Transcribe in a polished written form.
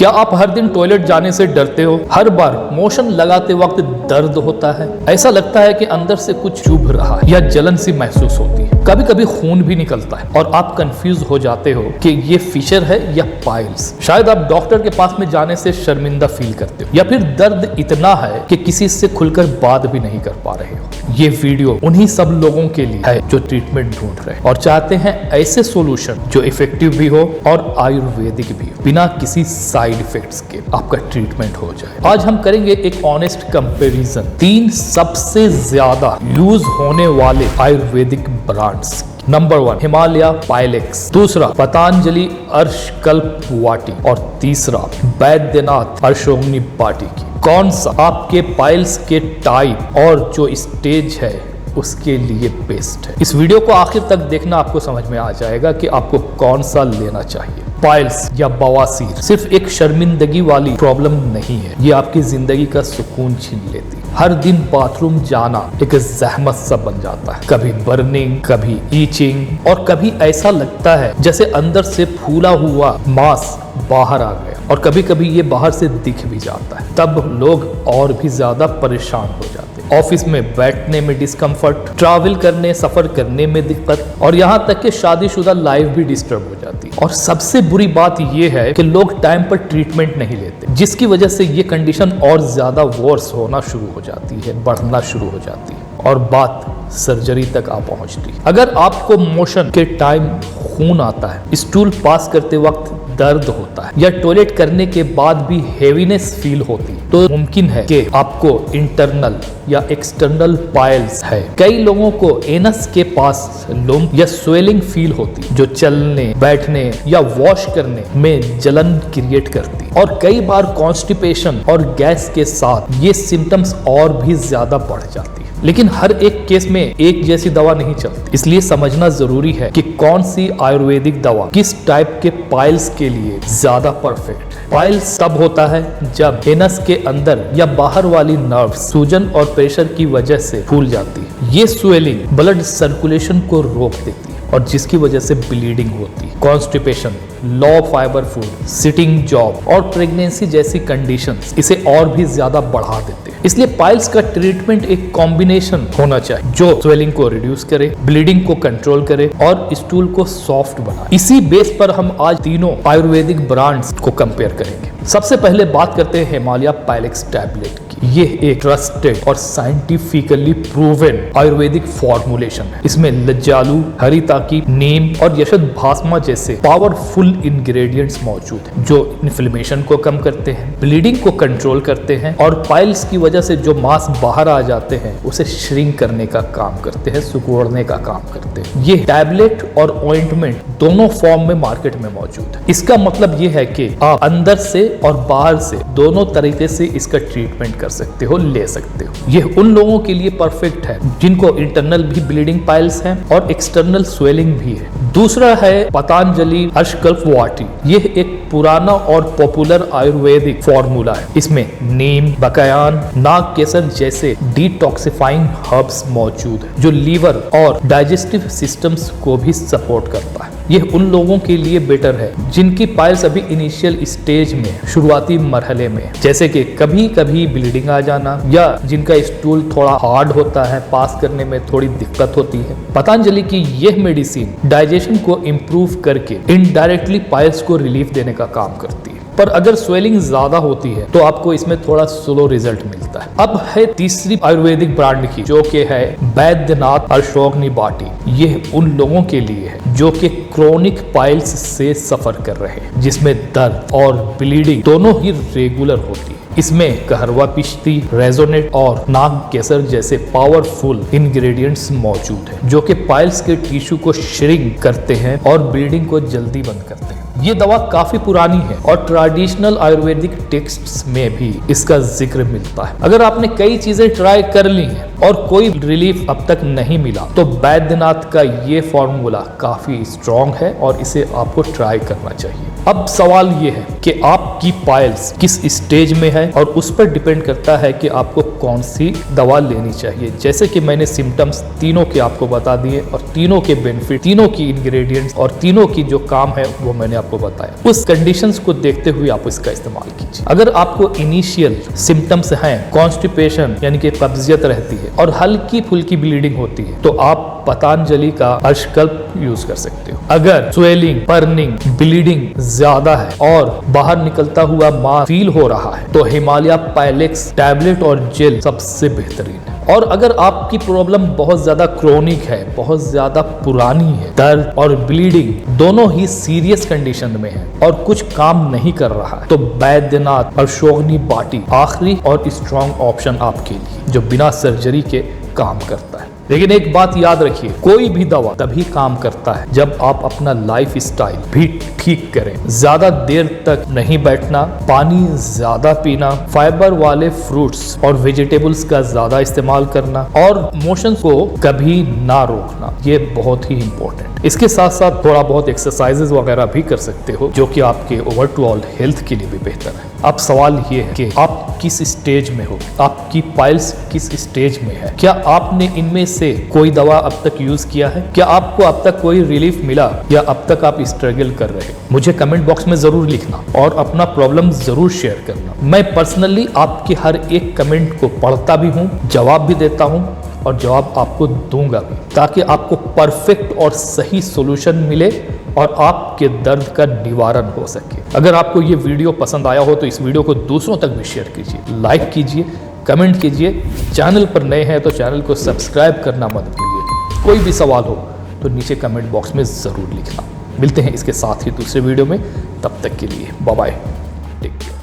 क्या आप हर दिन टॉयलेट जाने से डरते हो? हर बार मोशन लगाते वक्त दर्द होता है, ऐसा लगता है कि अंदर से कुछ चुभ रहा है या जलन सी महसूस होती है। कभी कभी खून भी निकलता है और आप कंफ्यूज हो जाते हो कि ये फिशर है या पाइल्स। शायद आप डॉक्टर के पास में जाने से शर्मिंदा फील करते हो या फिर दर्द इतना है कि किसी से खुलकर बात भी नहीं कर पा रहे हो। ये वीडियो उन्हीं सब लोगों के लिए है जो ट्रीटमेंट ढूंढ रहे हैं और चाहते हैं ऐसे सॉल्यूशन जो इफेक्टिव भी हो और आयुर्वेदिक भी हो, बिना किसी साइड इफेक्ट्स के आपका ट्रीटमेंट हो जाए। आज हम करेंगे एक ऑनेस्ट कंपैरिजन 3 सबसे ज्यादा यूज होने वाले आयुर्वेदिक ब्रांड्स। नंबर 1 हिमालय पाइलेक्स, दूसरा पतंजलि अर्शकल्प वाटी और तीसरा बैद्यनाथ अर्शोग्नि वाटी की। कौन सा आपके पाइल्स के टाइप और जो स्टेज है उसके लिए बेस्ट है। इस वीडियो को आखिर तक देखना, आपको समझ में आ जाएगा कि आपको कौन सा लेना चाहिए। पाइल्स या बवासीर सिर्फ एक शर्मिंदगी वाली प्रॉब्लम नहीं है, ये आपकी जिंदगी का सुकून छीन लेती है। हर दिन बाथरूम जाना एक जहमत सा बन जाता है, कभी बर्निंग, कभी ईचिंग और कभी ऐसा लगता है जैसे अंदर से फूला हुआ मांस बाहर आ गया और कभी कभी ये बाहर से दिख भी जाता है। तब लोग और भी ज्यादा परेशान हो जाते हैं। ऑफिस में बैठने में डिस्कम्फर्ट, ट्रैवल करने सफर करने में दिक्कत और यहाँ तक कि शादीशुदा लाइफ भी डिस्टर्ब हो जाती है। और सबसे बुरी बात यह है कि लोग टाइम पर ट्रीटमेंट नहीं लेते, जिसकी वजह से ये कंडीशन और ज्यादा वर्स होना शुरू हो जाती है, बढ़ना शुरू हो जाती है और बात सर्जरी तक आ पहुंचती है। अगर आपको मोशन के टाइम खून आता है, स्टूल पास करते वक्त दर्द होता है या टॉयलेट करने के बाद भी हेवीनेस फील होती है, तो मुमकिन है कि आपको इंटरनल या एक्सटर्नल पाइल्स है। कई लोगों को एनस के पास लुम्प या स्वेलिंग फील होती है जो चलने, बैठने या वॉश करने में जलन क्रिएट करती है और कई बार कॉन्स्टिपेशन और गैस के साथ ये सिम्टम्स और भी ज्यादा बढ़ जाती है। लेकिन हर एक केस में एक जैसी दवा नहीं चलती, इसलिए समझना जरूरी है कि कौन सी आयुर्वेदिक दवा किस टाइप के पाइल्स के लिए ज्यादा परफेक्ट है। पाइल्स तब होता है जब एनस के अंदर या बाहर वाली नर्व सूजन और प्रेशर की वजह से फूल जाती है। ये स्वेलिंग ब्लड सर्कुलेशन को रोक देती है और जिसकी वजह से ब्लीडिंग होती है। कॉन्स्टिपेशन, लो फाइबर फूड, सिटिंग जॉब और प्रेगनेंसी जैसी कंडीशंस इसे और भी ज्यादा बढ़ा देते हैं। इसलिए पाइल्स का ट्रीटमेंट एक कॉम्बिनेशन होना चाहिए जो स्वेलिंग को रिड्यूस करे, ब्लीडिंग को कंट्रोल करे और स्टूल को सॉफ्ट बनाए। इसी बेस पर हम आज तीनों आयुर्वेदिक ब्रांड्स को कंपेयर करेंगे। सबसे पहले बात करते हैं हिमालय पाइलेक्स टैबलेट की। ये एक ट्रस्टेड और साइंटिफिकली प्रूवन आयुर्वेदिक फॉर्मुलेशन है। इसमें लज्जालू, हरिताकी, नीम और यशद भास्मा जैसे पावरफुल इंग्रेडिएंट्स मौजूद हैं जो इन्फ्लेमेशन को कम करते हैं, ब्लीडिंग को कंट्रोल करते हैं और पाइल्स की वजह से जो मांस बाहर आ जाते हैं उसे श्रिंक करने का काम करते हैं, सिकुड़ने का काम करते हैं। ये टैबलेट और ऑइंटमेंट दोनों फॉर्म में मार्केट में मौजूद है। इसका मतलब ये है कि आप अंदर से और बाहर से दोनों तरीके से इसका ट्रीटमेंट कर सकते हो, ले सकते हो। ये उन लोगों के लिए परफेक्ट है जिनको इंटरनल भी ब्लीडिंग पाइल्स हैं और एक्सटर्नल स्वेलिंग भी है। दूसरा है पतंजलि अर्शकल्प वाटी। ये एक पुराना और पॉपुलर आयुर्वेदिक फॉर्मूला है। इसमें नीम, बकायान, नाग केसर जैसे डिटॉक्सिफाइंग हर्ब्स मौजूद है जो लीवर और डाइजेस्टिव सिस्टम्स को भी सपोर्ट करता है। ये उन लोगों के लिए बेटर है जिनकी पाइल्स अभी इनिशियल स्टेज में, शुरुआती मरहले में, जैसे कि कभी कभी ब्लीडिंग आ जाना या जिनका स्टूल थोड़ा हार्ड होता है, पास करने में थोड़ी दिक्कत होती है। पतंजलि की यह मेडिसिन डाइजेशन को इम्प्रूव करके इनडायरेक्टली पाइल्स को रिलीफ देने का काम करती है। पर अगर स्वेलिंग ज्यादा होती है तो आपको इसमें थोड़ा स्लो रिजल्ट मिलता है। अब है तीसरी आयुर्वेदिक ब्रांड की जो कि है बैद्यनाथ अर्शोग्नि वाटी। ये उन लोगों के लिए है जो कि क्रोनिक पाइल्स से सफर कर रहे हैं, जिसमें दर्द और ब्लीडिंग दोनों ही रेगुलर होती है। इसमें कहरवा पिश्ती, रेजोनेट और नाग केसर जैसे पावरफुल इंग्रेडिएंट्स मौजूद हैं जो कि पाइल्स के टिश्यू को श्रिंक करते हैं और ब्लीडिंग को जल्दी बंद करते हैं। ये दवा काफी पुरानी है और ट्रेडिशनल आयुर्वेदिक टेक्स्ट्स में भी इसका जिक्र मिलता है। अगर आपने कई चीजें ट्राई कर ली हैं और कोई रिलीफ अब तक नहीं मिला तो बैद्यनाथ का ये फॉर्मूला काफी स्ट्रॉन्ग है और इसे आपको ट्राई करना चाहिए। अब सवाल ये है कि आपकी पाइल्स किस स्टेज में है और उस पर डिपेंड करता है कि आपको कौन सी दवा लेनी चाहिए। जैसे कि मैंने सिम्टम्स तीनों के आपको बता दिए और तीनों के बेनिफिट, तीनों की इंग्रेडिएंट्स और तीनों की जो काम है वो मैंने आपको बताया, उस कंडीशंस को देखते हुए आप इसका इस्तेमाल कीजिए। अगर आपको इनिशियल सिम्टम्स हैं, कॉन्स्टिपेशन यानी कि कब्जियत रहती है और हल्की फुल्की ब्लीडिंग होती है, तो आप पतंजलि का अर्शकल्प यूज कर सकते हो। अगर स्वेलिंग, बर्निंग, ब्लीडिंग ज्यादा है और बाहर निकलता हुआ मांस फील हो रहा है, तो हिमालय पाइलेक्स टैबलेट और जेल सबसे बेहतरीन है। और अगर आपकी प्रॉब्लम बहुत ज्यादा क्रोनिक है, बहुत ज्यादा पुरानी है, दर्द और ब्लीडिंग दोनों ही सीरियस कंडीशन में है और कुछ काम नहीं कर रहा है, तो बैद्यनाथ और शोगनी बाटी आखिरी और स्ट्रॉन्ग ऑप्शन आपके लिए, जो बिना सर्जरी के काम करता है। लेकिन एक बात याद रखिए, कोई भी दवा तभी काम करता है जब आप अपना लाइफ स्टाइल भी ठीक करें। ज्यादा देर तक नहीं बैठना, पानी ज्यादा पीना, फाइबर वाले फ्रूट्स और वेजिटेबल्स का ज्यादा इस्तेमाल करना और मोशंस को कभी ना रोकना, ये बहुत ही इंपॉर्टेंट। इसके साथ साथ थोड़ा बहुत एक्सरसाइजेस वगैरह भी कर सकते हो, जो कि आपके ओवरऑल हेल्थ के लिए भी बेहतर है। अब सवाल ये है कि आप किस स्टेज में हो, आपकी पाइल्स किस स्टेज में है, क्या आपने इनमें से कोई दवा अब तक यूज किया है, क्या आपको अब तक कोई रिलीफ मिला, या अब तक आप स्ट्रगल कर रहे हैं? मुझे कमेंट बॉक्स में जरूर लिखना और अपना प्रॉब्लम जरूर शेयर करना। मैं पर्सनली आपके हर एक कमेंट को पढ़ता भी हूँ, जवाब भी देता हूँ और जवाब आपको दूंगा भी, ताकि आपको परफेक्ट और सही सॉल्यूशन मिले और आपके दर्द का निवारण हो सके। अगर आपको ये वीडियो पसंद आया हो तो इस वीडियो को दूसरों तक भी शेयर कीजिए, लाइक कीजिए, कमेंट कीजिए। चैनल पर नए हैं तो चैनल को सब्सक्राइब करना मत भूलिए। कोई भी सवाल हो तो नीचे कमेंट बॉक्स में ज़रूर लिखना। मिलते हैं इसके साथ ही दूसरे वीडियो में, तब तक के लिए बाय बाय, टेक केयर।